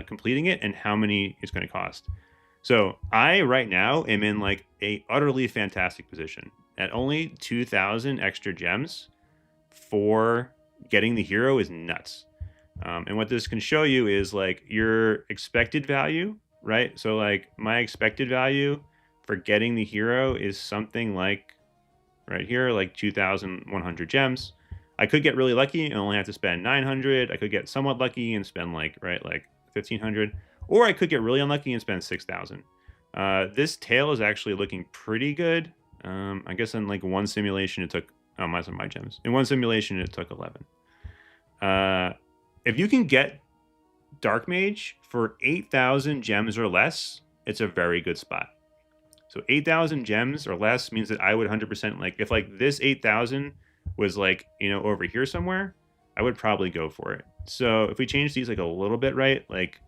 completing it and how many it's going to cost. So I right now am in like a utterly fantastic position. At only 2,000 extra gems for getting the hero is nuts. And what this can show you is like your expected value, right? So like my expected value for getting the hero is something like right here, like 2,100 gems. I could get really lucky and only have to spend 900. I could get somewhat lucky and spend like 1,500, or I could get really unlucky and spend 6,000. This tail is actually looking pretty good. I guess in like one simulation it took, oh, those are my gems. In one simulation it took 11. If you can get Dark Mage for 8,000 gems or less, it's a very good spot. So 8,000 gems or less means that I would 100% like, if like this 8,000 was like, you know, over here somewhere, I would probably go for it. So if we change these like a little bit, right? Like,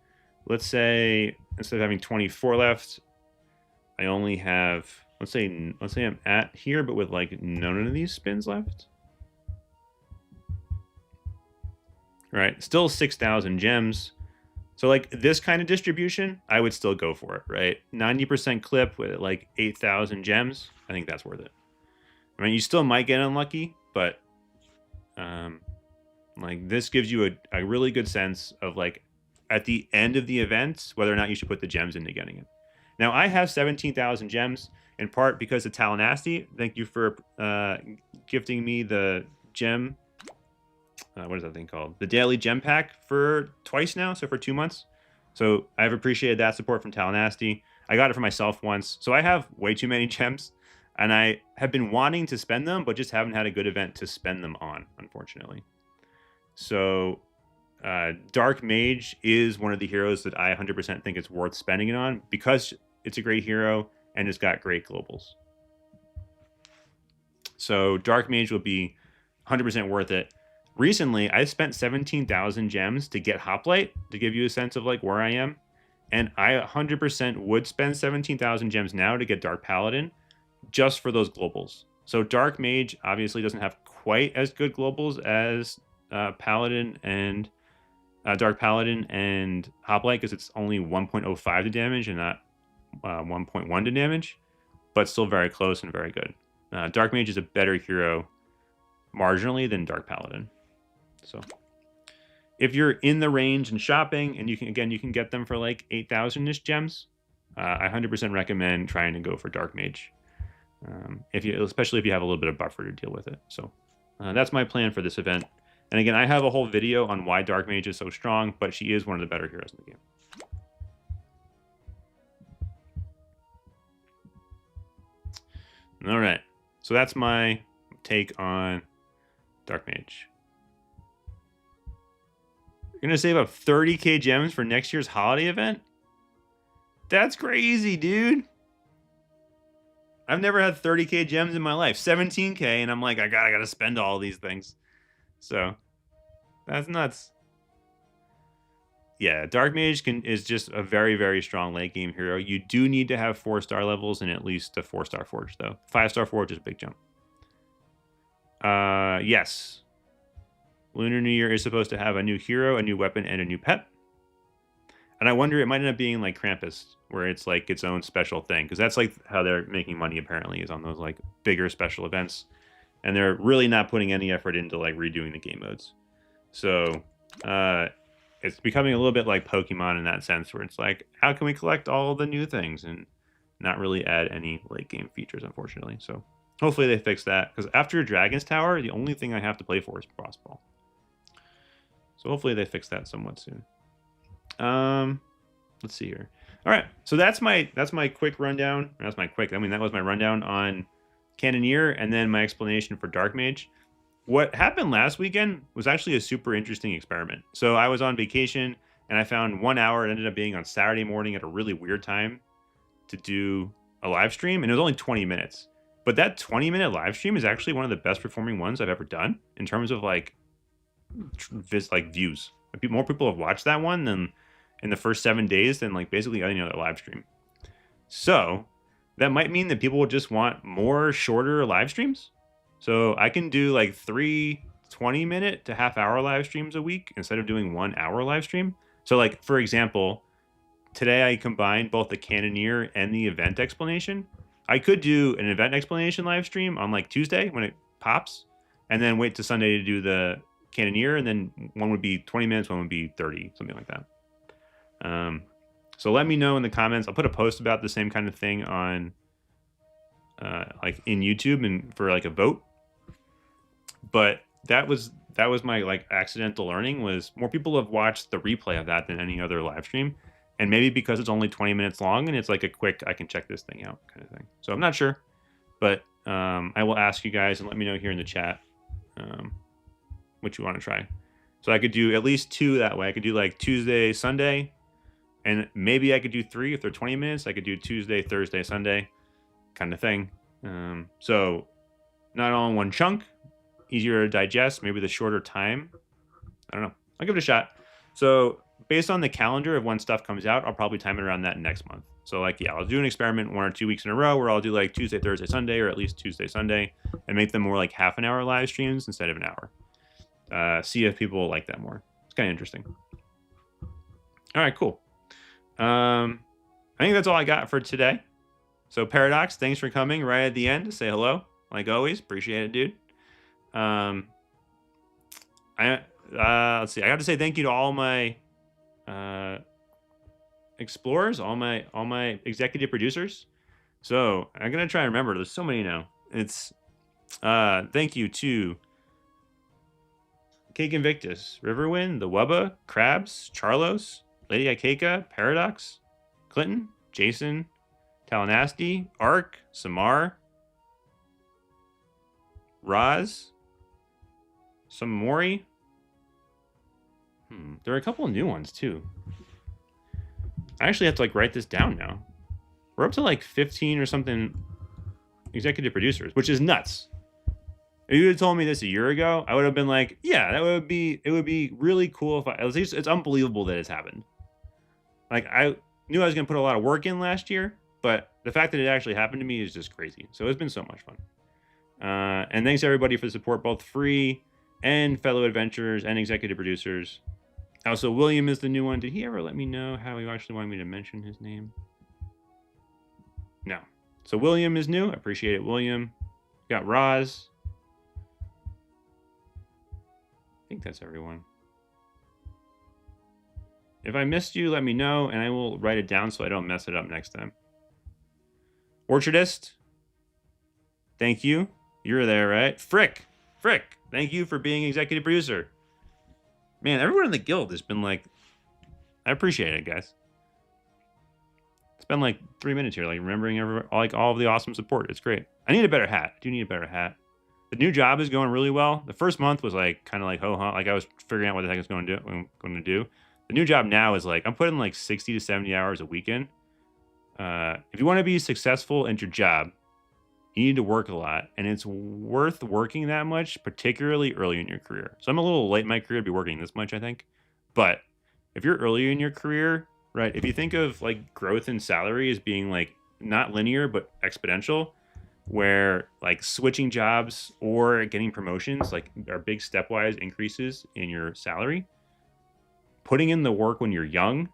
let's say instead of having 24 left, I only have, let's say I'm at here, but with like none of these spins left. Right, still 6,000 gems. So like this kind of distribution, I would still go for it, right? 90% clip with like 8,000 gems. I think that's worth it. I mean, you still might get unlucky, but like this gives you a really good sense of like at the end of the event, whether or not you should put the gems into getting it. Now I have 17,000 gems in part because of TallaNasty. Thank you for gifting me the gem. What is that thing called? The daily gem pack for twice now, so for 2 months. So I've appreciated that support from TallaNasty. I got it for myself once. So I have way too many gems, and I have been wanting to spend them, but just haven't had a good event to spend them on, unfortunately. So Dark Mage is one of the heroes that I 100% think it's worth spending it on because it's a great hero and it's got great globals. So Dark Mage will be 100% worth it. Recently, I spent 17,000 gems to get Hoplite, to give you a sense of like where I am. And I 100% would spend 17,000 gems now to get Dark Paladin just for those globals. So Dark Mage obviously doesn't have quite as good globals as Paladin and Dark Paladin and Hoplite because it's only 1.05 to damage and not 1.1 to damage, but still very close and very good. Dark Mage is a better hero marginally than Dark Paladin. So if you're in the range and shopping, and you can get them for like 8,000-ish gems, I 100% recommend trying to go for Dark Mage. Especially if you have a little bit of buffer to deal with it. So that's my plan for this event. And again, I have a whole video on why Dark Mage is so strong, but she is one of the better heroes in the game. All right, so that's my take on Dark Mage. You're gonna save up 30k gems for next year's holiday event? That's crazy, dude. I've never had 30k gems in my life. 17k, and I'm like, I gotta spend all these things. So that's nuts. Yeah, Dark Mage is just a very, very strong late game hero. You do need to have 4-star levels and at least a 4-star forge, though. 5-star forge is a big jump. Yes. Lunar New Year is supposed to have a new hero, a new weapon, and a new pet. And I wonder, it might end up being like Krampus, where it's like its own special thing. Because that's like how they're making money, apparently, is on those like bigger special events. And they're really not putting any effort into like redoing the game modes. So it's becoming a little bit like Pokemon in that sense, where it's like, how can we collect all the new things and not really add any late game features, unfortunately. So hopefully they fix that. Because after Dragon's Tower, the only thing I have to play for is Boss Ball. So hopefully they fix that somewhat soon. Let's see here. All right, so that's my quick rundown. That was my rundown on Cannoneer, and then my explanation for Dark Mage. What happened last weekend was actually a super interesting experiment. So I was on vacation, and I found 1 hour. It ended up being on Saturday morning at a really weird time to do a live stream, and it was only 20 minutes. But that 20-minute live stream is actually one of the best performing ones I've ever done in terms of like views. More people have watched that one than in the first 7 days than like basically any other live stream. So that might mean that people will just want more shorter live streams. So I can do like 3 20-minute to half-hour live streams a week instead of doing 1 hour live stream. So like, for example, today I combined both the Cannoneer and the event explanation. I could do an event explanation live stream on like Tuesday when it pops, and then wait to Sunday to do the Cannoneer, and then one would be 20 minutes, one would be 30, something like that. So let me know in the comments. I'll put a post about the same kind of thing on like in YouTube and for like a vote. But that was my like accidental learning, was more people have watched the replay of that than any other live stream. And maybe because it's only 20 minutes long and it's like a quick, I can check this thing out kind of thing. So I'm not sure, but I will ask you guys and let me know here in the chat what you want to try. So I could do at least 2 that way. I could do like Tuesday, Sunday, and maybe I could do 3 if they're 20 minutes. I could do Tuesday, Thursday, Sunday kind of thing. So not all in one chunk, easier to digest, maybe the shorter time. I don't know. I'll give it a shot. So based on the calendar of when stuff comes out, I'll probably time it around that next month. So like, yeah, I'll do an experiment 1 or 2 weeks in a row where I'll do like Tuesday, Thursday, Sunday, or at least Tuesday, Sunday, and make them more like half-an-hour live streams instead of an hour. See if people like that more. It's kind of interesting. All right, cool. I think that's all I got for today. So Paradox, thanks for coming right at the end to say hello. Like always, appreciate it, dude. Let's see. I got to say thank you to all my explorers, all my executive producers. So I'm gonna try and remember. There's so many now. It's thank you to Cake Invictus, Riverwind, TheWuba, Krabs, Charlos, Lady Ikaika, Paradox, Clinton, Jason, TallaNasty, Ark, Cemar, Roz, Sumamormy. There are a couple of new ones too. I actually have to like write this down now. We're up to like 15 or something executive producers, which is nuts. If you had told me this a year ago, I would have been like, yeah, it would be really cool if at least it's unbelievable that it's happened. Like I knew I was gonna put a lot of work in last year, but the fact that it actually happened to me is just crazy. So it's been so much fun. And thanks everybody for the support, both free and fellow adventurers and executive producers. Also, William is the new one. Did he ever let me know how he actually wanted me to mention his name? No. So William is new. I appreciate it, William. Got Roz. I think that's everyone. If I missed you, let me know, and I will write it down so I don't mess it up next time. Orchardist, thank you. You're there, right? Frick, thank you for being executive producer. Man, everyone in the guild has been like, I appreciate it, guys. It's been like 3 minutes here, like remembering all of the awesome support. It's great. I need a better hat. I do need a better hat. The new job is going really well. The first month was like kind of like ho-hum. Like I was figuring out what the heck I was going to do. The new job now is like I'm putting like 60 to 70 hours a weekend. If you want to be successful at your job, you need to work a lot, and it's worth working that much, particularly early in your career. So I'm a little late in my career to be working this much, I think. But if you're early in your career, right, if you think of like growth in salary as being like not linear but exponential, where like switching jobs or getting promotions like are big stepwise increases in your salary, putting in the work when you're young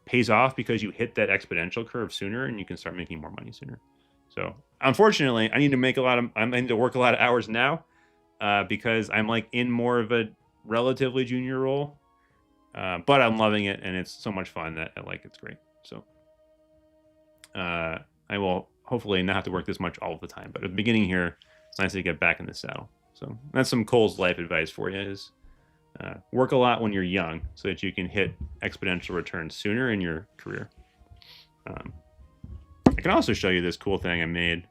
pays off because you hit that exponential curve sooner and you can start making more money sooner. So unfortunately, I need to work a lot of hours now because I'm like in more of a relatively junior role. But I'm loving it, and it's so much fun that it's great. So I will hopefully not have to work this much all the time. But at the beginning here, it's nice to get back in the saddle. So that's some Cole's life advice for you is work a lot when you're young so that you can hit exponential returns sooner in your career. I can also show you this cool thing I made.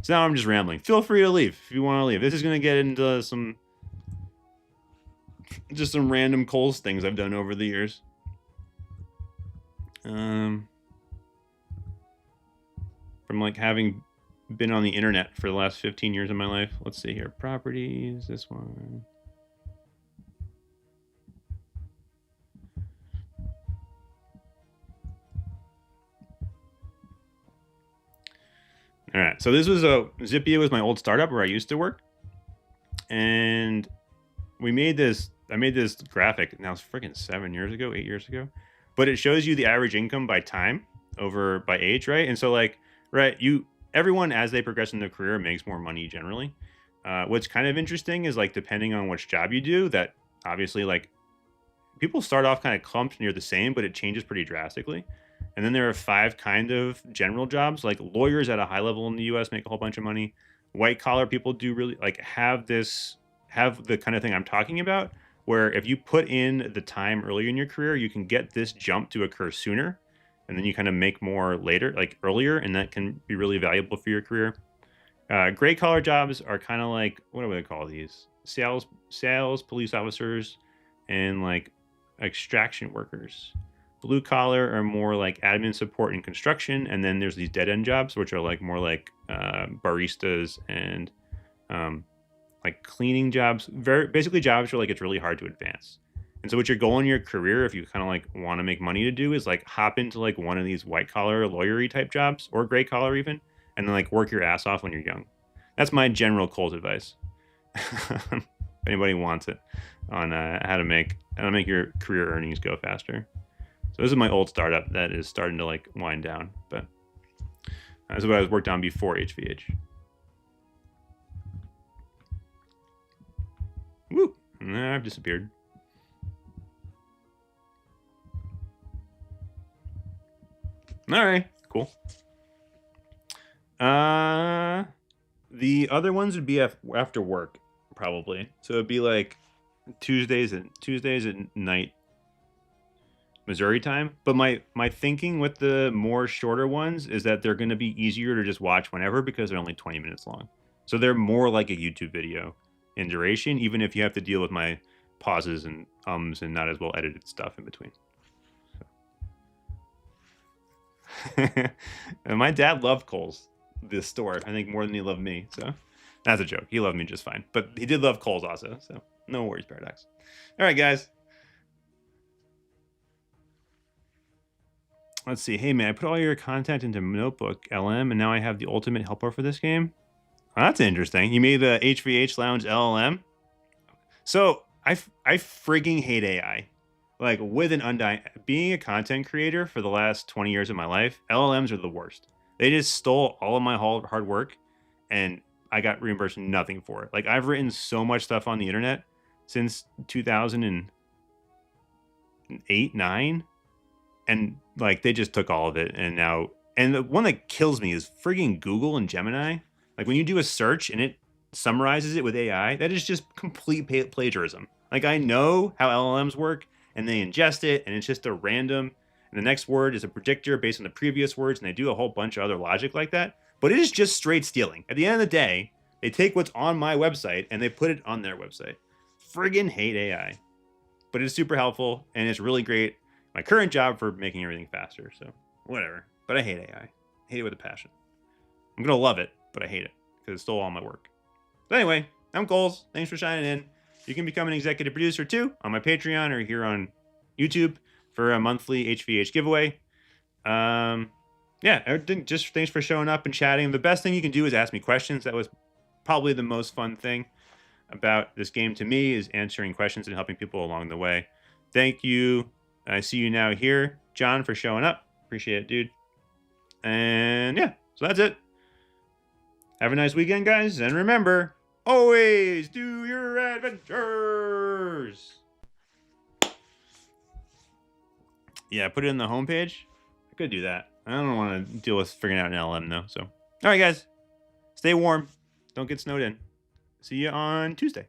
So now I'm just rambling. Feel free to leave if you want to leave. This is going to get into some random Coles things I've done over the years. From like having been on the internet for the last 15 years of my life. Let's see here. Properties, this one. All right, so this was Zippia was my old startup where I used to work, and I made this graphic. Now it's freaking 8 years ago, but it shows you the average income by time over by age, right? And so like, right, everyone as they progress in their career makes more money generally. What's kind of interesting is like depending on which job you do, that obviously like people start off kind of clumped near the same, but it changes pretty drastically. And then there are 5 kind of general jobs, like lawyers at a high level in the US make a whole bunch of money. White collar people do really like have the kind of thing I'm talking about, where if you put in the time earlier in your career, you can get this jump to occur sooner. And then you kind of make more later, like earlier, and that can be really valuable for your career. Gray collar jobs are kind of like, what do they call these? Sales, police officers, and like extraction workers. Blue collar are more like admin support and construction, and then there's these dead end jobs, which are like more like baristas and like cleaning jobs. Basically jobs where like it's really hard to advance. And so what your goal in your career, if you kind of like want to make money to do, is like hop into like one of these white collar lawyery type jobs or gray collar even, and then like work your ass off when you're young. That's my general Coles advice. If anybody wants it on how to make your career earnings go faster. So this is my old startup that is starting to like wind down, but this is what I was worked on before HVH. Woo! Nah, I've disappeared. All right, cool. The other ones would be after work, probably. So it'd be like Tuesdays at night, Missouri time. But my thinking with the more shorter ones is that they're going to be easier to just watch whenever because they're only 20 minutes long. So they're more like a YouTube video in duration, even if you have to deal with my pauses and ums and not as well edited stuff in between. And my dad loved Coles, the store, I think more than he loved me. So that's a joke. He loved me just fine, but he did love Coles also. So no worries, Paradox. All right, guys. Let's see. Hey, man, I put all your content into Notebook LM, and now I have the ultimate helper for this game. Oh, that's interesting. You made the HVH Lounge LLM. So I frigging hate AI. Like with an undying, being a content creator for the last 20 years of my life, LLMs are the worst. They just stole all of my hard work, and I got reimbursed nothing for it. Like I've written so much stuff on the internet since 2000 and 8, 9, and like they just took all of it, and now, and the one that kills me is frigging Google and Gemini. Like when you do a search and it summarizes it with AI, that is just complete plagiarism. Like I know how LLMs work, and they ingest it, and it's just a random, and the next word is a predictor based on the previous words, and they do a whole bunch of other logic like that. But it is just straight stealing. At the end of the day, they take what's on my website and they put it on their website. Friggin' hate AI. But it's super helpful, and it's really great. My current job for making everything faster, so whatever. But I hate AI. I hate it with a passion. I'm gonna love it, but I hate it because it stole all my work. So anyway, I'm Coles. Thanks for shining in. You can become an executive producer too on my Patreon or here on YouTube for a monthly HVH giveaway. Yeah, just thanks for showing up and chatting. The best thing you can do is ask me questions. That was probably the most fun thing about this game to me, is answering questions and helping people along the way. Thank you. I see you now here, John, for showing up. Appreciate it, dude. And yeah, so that's it. Have a nice weekend, guys. And remember, always do your adventures. Yeah, put it in the homepage. I could do that. I don't want to deal with figuring out an LM though. So, all right, guys, stay warm. Don't get snowed in. See you on Tuesday.